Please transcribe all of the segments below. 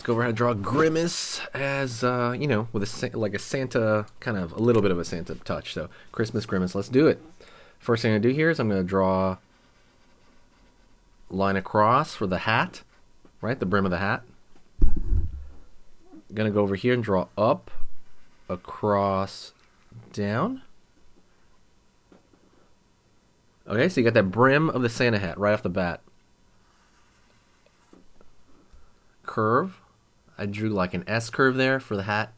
go over and draw Grimace as, you know, with like a Santa, kind of a little bit of a Santa touch. So Christmas Grimace, let's do it. First thing I'm going to do here is I'm going to draw line across for the hat, right, the brim of the hat. I'm going to go over here and draw up, across, down. Okay, so you got that brim of the Santa hat right off the bat. Curve. I drew like an S curve there for the hat.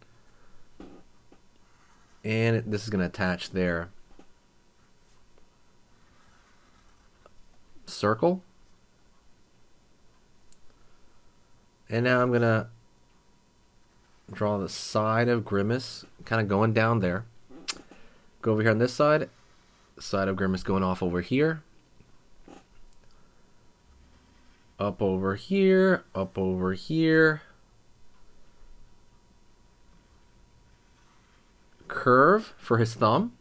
And this is going to attach there. Circle. And now I'm going to draw the side of Grimace, kind of going down there. Go over here on this side. Side of Grimace going off over here. Up over here, up over here. Curve for his thumb.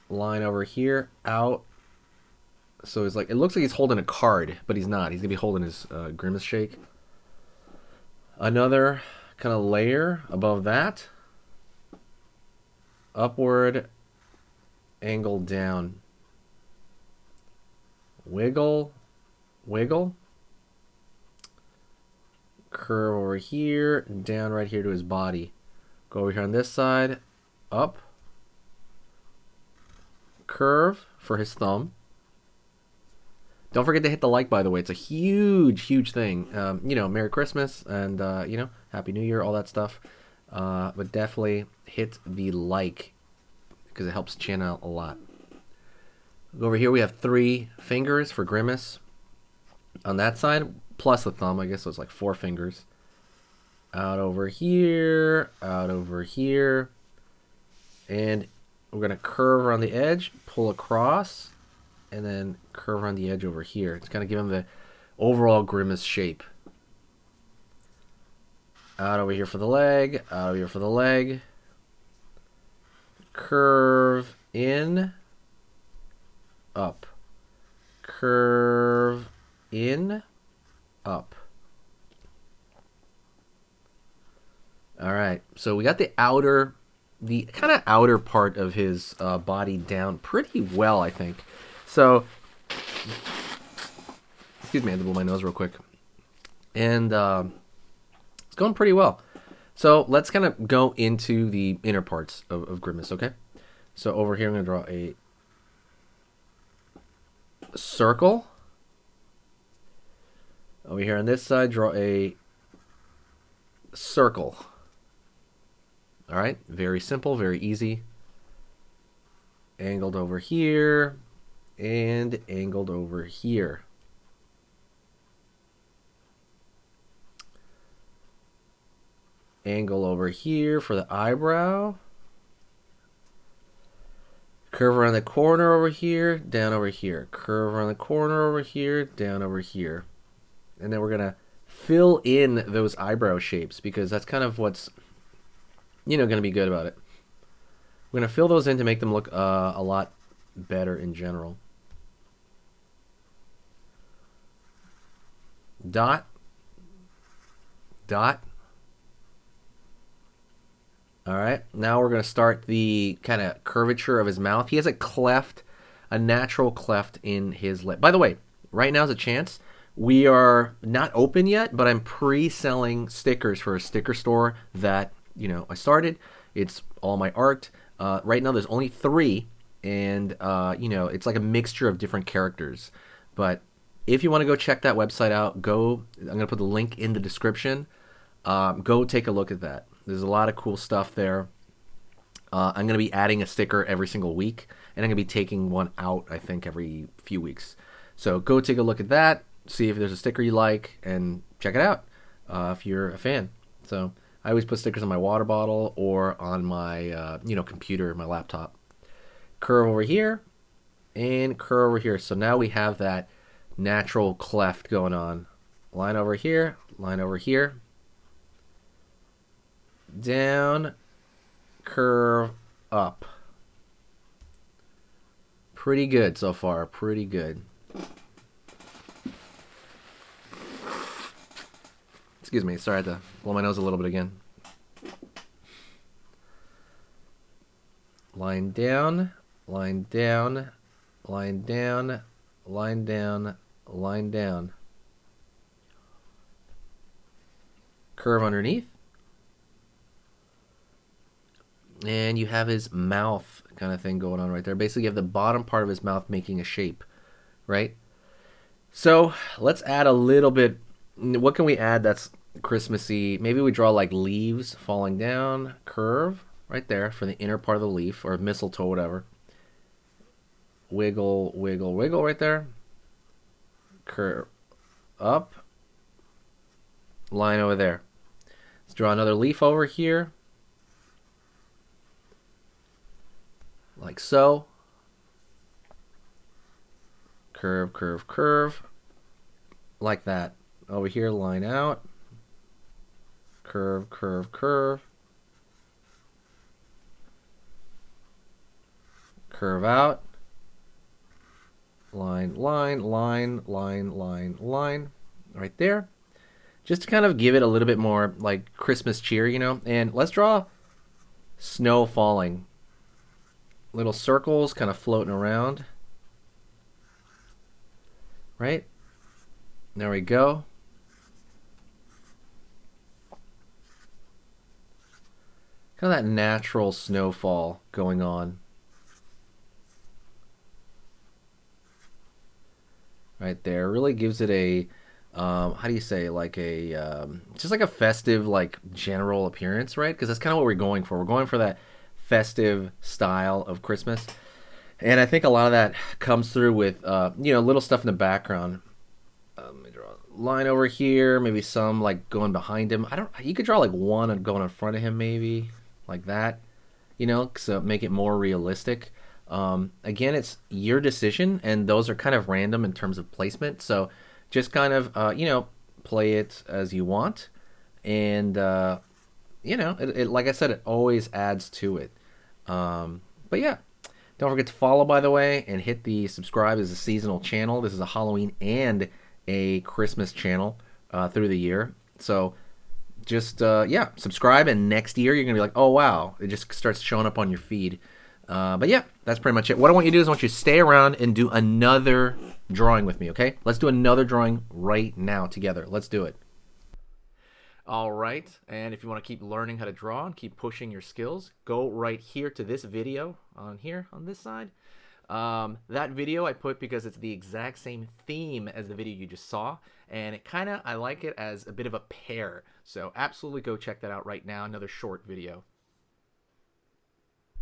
Line over here, out. So it's like, it looks like he's holding a card, but he's not. He's gonna be holding his Grimace shake. Another kind of layer above that. Upward, angle down. Wiggle, wiggle. Curve over here, down right here to his body. Go over here on this side, up. Curve for his thumb. Don't forget to hit the like, by the way. It's a huge, huge thing. You know, Merry Christmas and, you know, Happy New Year, all that stuff. But definitely hit the like because it helps the channel a lot. Over here we have 3 fingers for Grimace. On that side, plus the thumb, I guess so it's like 4 fingers. Out over here, out over here. And we're going to curve around the edge, pull across, and then curve around the edge over here. It's kind of give him the overall Grimace shape. Out over here for the leg, out over here for the leg. Curve in, up. Curve in, up. All right, so we got the kind of outer part of his body down pretty well, I think. So, excuse me, I had to blow my nose real quick. And it's going pretty well. So let's kind of go into the inner parts of Grimace, okay? So over here I'm going to draw a circle. Over here on this side, draw a circle. All right, very simple, very easy. Angled over here and angled over here. Angle over here for the eyebrow. Curve around the corner over here, down over here. Curve around the corner over here, down over here. And then we're going to fill in those eyebrow shapes because that's kind of what's, you know, going to be good about it. We're going to fill those in to make them look a lot better in general. Dot. Dot. All right, now we're going to start the kind of curvature of his mouth. He has a cleft, a natural cleft in his lip. By the way, right now is a chance. We are not open yet, but I'm pre-selling stickers for a sticker store that, you know, I started. It's all my art. Right now there's only 3, and, you know, it's like a mixture of different characters. But if you want to go check that website out, go. I'm going to put the link in the description. Go take a look at that. There's a lot of cool stuff there. I'm going to be adding a sticker every single week, and I'm going to be taking one out, I think, every few weeks. So go take a look at that, see if there's a sticker you like, and check it out if you're a fan. So I always put stickers on my water bottle or on my you know, computer, my laptop. Curve over here and curve over here. So now we have that natural cleft going on. Line over here, line over here. Down, curve, up. Pretty good so far, pretty good. Excuse me, sorry, I had to blow my nose a little bit again. Line down, line down, line down, line down, line down. Curve underneath. And you have his mouth kind of thing going on right there. Basically, you have the bottom part of his mouth making a shape, right? So let's add a little bit. What can we add that's Christmassy? Maybe we draw like leaves falling down, curve right there for the inner part of the leaf, or mistletoe, whatever. Wiggle, wiggle, wiggle right there. Curve up. Line over there. Let's draw another leaf over here. Like so. Curve, curve, curve. Like that. Over here, line out. Curve, curve, curve. Curve out. Line, line, line, line, line, line. Right there. Just to kind of give it a little bit more like Christmas cheer, you know. And let's draw snow falling. Little circles kind of floating around. Right? There we go. Kind of that natural snowfall going on. Right there. Really gives it a, how do you say, like a, just like a festive, like general appearance, right? Because that's kind of what we're going for. We're going for that festive style of Christmas. And I think a lot of that comes through with, you know, little stuff in the background. Let me draw a line over here, maybe some like going behind him. You could draw like one and going in front of him, maybe like that, you know, so make it more realistic. Again, it's your decision, and those are kind of random in terms of placement. So just kind of, you know, play it as you want. And, you know, like I said, it always adds to it. But yeah, don't forget to follow, by the way, and hit the subscribe. This is a seasonal channel. This is a Halloween and a Christmas channel through the year. So just, yeah, subscribe, and next year you're going to be like, oh, wow. It just starts showing up on your feed. But yeah, that's pretty much it. What I want you to do is I want you to stay around and do another drawing with me, okay? Let's do another drawing right now together. Let's do it. All right, and if you want to keep learning how to draw and keep pushing your skills, go right here to this video on here on this side. That video I put because it's the exact same theme as the video you just saw, and it kind of, I like it as a bit of a pair. So absolutely go check that out right now, another short video.